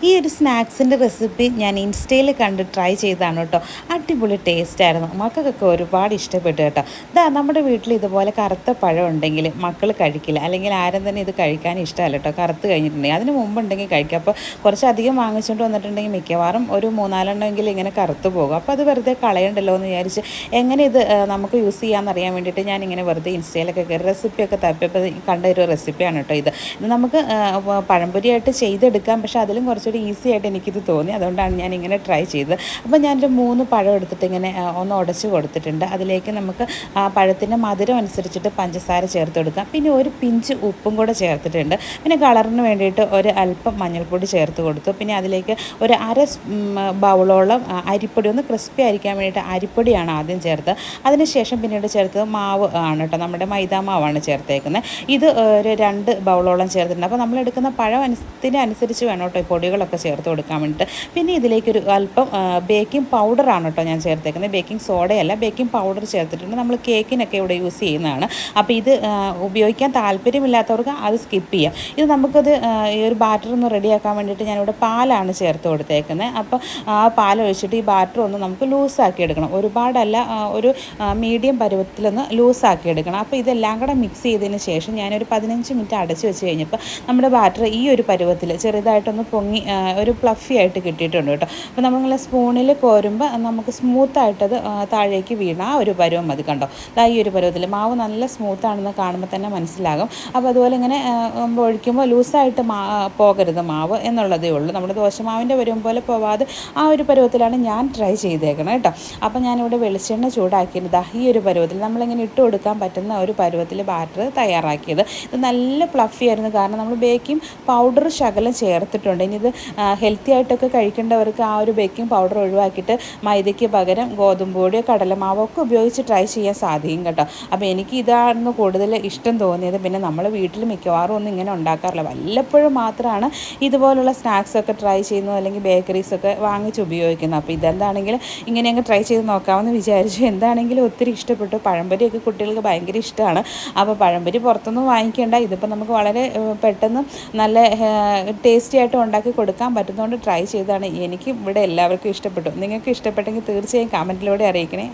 ഈ ഒരു സ്നാക്സിൻ്റെ റെസിപ്പി ഞാൻ ഇൻസ്റ്റയിൽ കണ്ട് ട്രൈ ചെയ്തതാണ് കേട്ടോ. അടിപൊളി ടേസ്റ്റായിരുന്നു, മക്കൾക്കൊക്കെ ഒരുപാട് ഇഷ്ടപ്പെട്ടു കേട്ടോ. ഇതാ നമ്മുടെ വീട്ടിൽ ഇതുപോലെ കറുത്ത പഴം ഉണ്ടെങ്കിൽ മക്കൾ കഴിക്കില്ല, അല്ലെങ്കിൽ ആരും തന്നെ ഇത് കഴിക്കാൻ ഇഷ്ടമല്ല കേട്ടോ. കറുത്ത് കഴിഞ്ഞിട്ടുണ്ടെങ്കിൽ അതിന് മുമ്പുണ്ടെങ്കിൽ കഴിക്കുക. അപ്പോൾ കുറച്ചധികം വാങ്ങിച്ചുകൊണ്ട് വന്നിട്ടുണ്ടെങ്കിൽ മിക്കവാറും ഒരു 3-4 ഇങ്ങനെ കറുത്ത് പോകും. അപ്പോൾ അത് വെറുതെ കളയണ്ടല്ലോ എന്ന് വിചാരിച്ച് എങ്ങനെ ഇത് നമുക്ക് യൂസ് ചെയ്യാമെന്നറിയാൻ വേണ്ടിയിട്ട് ഞാനിങ്ങനെ വെറുതെ ഇൻസ്റ്റയിലൊക്കെ കയറി റെസിപ്പിയൊക്കെ തപ്പിയപ്പോൾ കണ്ട ഒരു റെസിപ്പിയാണ് കേട്ടോ ഇത്. ഇത് നമുക്ക് പഴംപൊരിയായിട്ട് ചെയ്തെടുക്കാം, പക്ഷേ അതിലും കുറച്ചുകൂടി ഈസി ആയിട്ട് എനിക്കിത് തോന്നി. അതുകൊണ്ടാണ് ഞാൻ ഇങ്ങനെ ട്രൈ ചെയ്തത്. അപ്പോൾ ഞാനൊരു 3 പഴം എടുത്തിട്ട് ഇങ്ങനെ ഒന്ന് ഉടച്ച് കൊടുത്തിട്ടുണ്ട്. അതിലേക്ക് നമുക്ക് പഴത്തിൻ്റെ മധുരം അനുസരിച്ചിട്ട് പഞ്ചസാര ചേർത്ത് കൊടുക്കാം. പിന്നെ ഒരു പിഞ്ച് ഉപ്പും കൂടെ ചേർത്തിട്ടുണ്ട്. പിന്നെ കളറിന് വേണ്ടിയിട്ട് ഒരു അല്പം മഞ്ഞൾപ്പൊടി ചേർത്ത് കൊടുത്തു. പിന്നെ അതിലേക്ക് ഒരു അര ബൗളോളം അരിപ്പൊടി, ഒന്ന് ക്രിസ്പി ആയിരിക്കാൻ വേണ്ടിയിട്ട് അരിപ്പൊടിയാണ് ആദ്യം ചേർത്തത്. അതിനുശേഷം പിന്നീട് ചേർത്തത് മാവ് ആണ് കേട്ടോ, നമ്മുടെ മൈദാ മാവാണ് ചേർത്തേക്കുന്നത്. ഇത് ഒരു 2 ബൗളോളം ചേർത്തിട്ടുണ്ട്. അപ്പോൾ നമ്മളെടുക്കുന്ന പഴത്തിനനുസരിച്ച് വേണം കേട്ടോ ഈ പൊടികളൊക്കെ ചേർത്ത് കൊടുക്കാൻ വേണ്ടിയിട്ട്. പിന്നെ ഇതിലേക്കൊരു അല്പം ബേക്കിംഗ് പൗഡറാണ് കേട്ടോ ഞാൻ ചേർത്തേക്കുന്നത്, ബേക്കിംഗ് സോഡയല്ല, ബേക്കിംഗ് പൗഡർ ചേർത്തിട്ടുണ്ട്. നമ്മൾ കേക്കിനൊക്കെ ഇവിടെ യൂസ് ചെയ്യുന്നതാണ്. അപ്പോൾ ഇത് ഉപയോഗിക്കാൻ താല്പര്യമില്ലാത്തവർക്ക് അത് സ്കിപ്പ് ചെയ്യാം. ഇത് നമുക്കത് ഈ ഒരു ബാറ്റർ ഒന്ന് റെഡിയാക്കാൻ വേണ്ടിയിട്ട് ഞാനിവിടെ പാലാണ് ചേർത്ത് കൊടുത്തേക്കുന്നത്. അപ്പോൾ ആ പാൽ ഒഴിച്ചിട്ട് ഈ ബാറ്റർ ഒന്ന് നമുക്ക് ലൂസാക്കി എടുക്കണം. ഒരുപാടല്ല, ഒരു മീഡിയം പരുവത്തിലൊന്ന് ലൂസാക്കി എടുക്കണം. അപ്പോൾ ഇതെല്ലാം കൂടെ മിക്സ് ചെയ്തതിന് ശേഷം ഞാനൊരു 15 മിനിറ്റ് അടച്ച് വെച്ച് കഴിഞ്ഞപ്പോൾ നമ്മുടെ ബാറ്റർ ഈ ഒരു പരുവത്തിൽ ചെറുതായിട്ടൊന്ന് പൊങ്ങി ഒരു ഫ്ലഫി ആയിട്ട് കിട്ടിയിട്ടുണ്ട് കേട്ടോ. അപ്പോൾ നമ്മളിങ്ങനെ സ്പൂണിൽ കോരുമ്പോൾ നമുക്ക് സ്മൂത്തായിട്ടത് താഴേക്ക് വീണ ആ ഒരു പരുവം മതി. കണ്ടോ, ഈ ഒരു പരുവത്തിൽ മാവ് നല്ല സ്മൂത്താണെന്ന് കാണുമ്പോൾ തന്നെ മനസ്സിലാകും. അപ്പോൾ അതുപോലെ ഇങ്ങനെ ഒഴിക്കുമ്പോൾ ലൂസായിട്ട് പോകരുത് മാവ് എന്നുള്ളതേ ഉള്ളൂ. നമ്മുടെ ദോശമാവിൻ്റെ പരുവം പോലെ പോവാതെ ആ ഒരു പരുവത്തിലാണ് ഞാൻ ട്രൈ ചെയ്തേക്കണം കേട്ടോ. അപ്പോൾ ഞാനിവിടെ വെളിച്ചെണ്ണ ചൂടാക്കിയത് ഈ ഒരു പരുവത്തിൽ നമ്മളിങ്ങനെ ഇട്ട് കൊടുക്കാൻ പറ്റുന്ന ഒരു പരുവത്തിൽ ബാറ്റർ തയ്യാറാക്കിയത്. ഇത് നല്ല ഫ്ലഫി ആയിരുന്നു, കാരണം നമ്മൾ ബേക്കിംഗ് പൗഡർ ശകലം ചേർത്തിട്ടുണ്ട്. ഇനി ഇത് ഹെൽത്തി ആയിട്ടൊക്കെ കഴിക്കേണ്ടവർക്ക് ആ ഒരു ബേക്കിംഗ് പൗഡർ ഒഴിവാക്കിയിട്ട് മൈദയ്ക്ക് പകരം ഗോതമ്പ് പൊടിയോ കടലമാവോ ഒക്കെ ഉപയോഗിച്ച് ട്രൈ ചെയ്യാൻ സാധിക്കും കേട്ടോ. അപ്പോൾ എനിക്ക് ഇതാണ് കൂടുതൽ ഇഷ്ടം തോന്നിയത്. പിന്നെ നമ്മൾ വീട്ടിൽ മിക്കവാറും ഒന്നും ഇങ്ങനെ ഉണ്ടാക്കാറില്ല, വല്ലപ്പോഴും മാത്രമാണ് ഇതുപോലുള്ള സ്നാക്സൊക്കെ ട്രൈ ചെയ്യുന്നത്, അല്ലെങ്കിൽ ബേക്കറീസൊക്കെ വാങ്ങിച്ച് ഉപയോഗിക്കുന്നത്. അപ്പോൾ ഇതെന്താണെങ്കിലും ഇങ്ങനെയൊക്കെ ട്രൈ ചെയ്ത് നോക്കാമെന്ന് വിചാരിച്ചു. എന്താണെങ്കിലും ഒത്തിരി ഇഷ്ടപ്പെട്ടു. പഴംപൊരിയൊക്കെ കുട്ടികൾക്ക് ഭയങ്കര ഇഷ്ടമാണ്. അപ്പോൾ പഴംപൊരി പുറത്തൊന്നും വാങ്ങിക്കേണ്ട, ഇതിപ്പോൾ നമുക്ക് വളരെ പെട്ടെന്ന് നല്ല ടേസ്റ്റി ആയിട്ട് ഉണ്ടാക്കി കൊടുക്കാൻ പറ്റുന്നതുകൊണ്ട് ട്രൈ ചെയ്തതാണ്. എനിക്ക് ഇവിടെ എല്ലാവർക്കും ഇഷ്ടപ്പെട്ടു. നിങ്ങൾക്ക് ഇഷ്ടപ്പെട്ടെങ്കിൽ തീർച്ചയായും കമൻറ്റിലൂടെ അറിയിക്കണേ.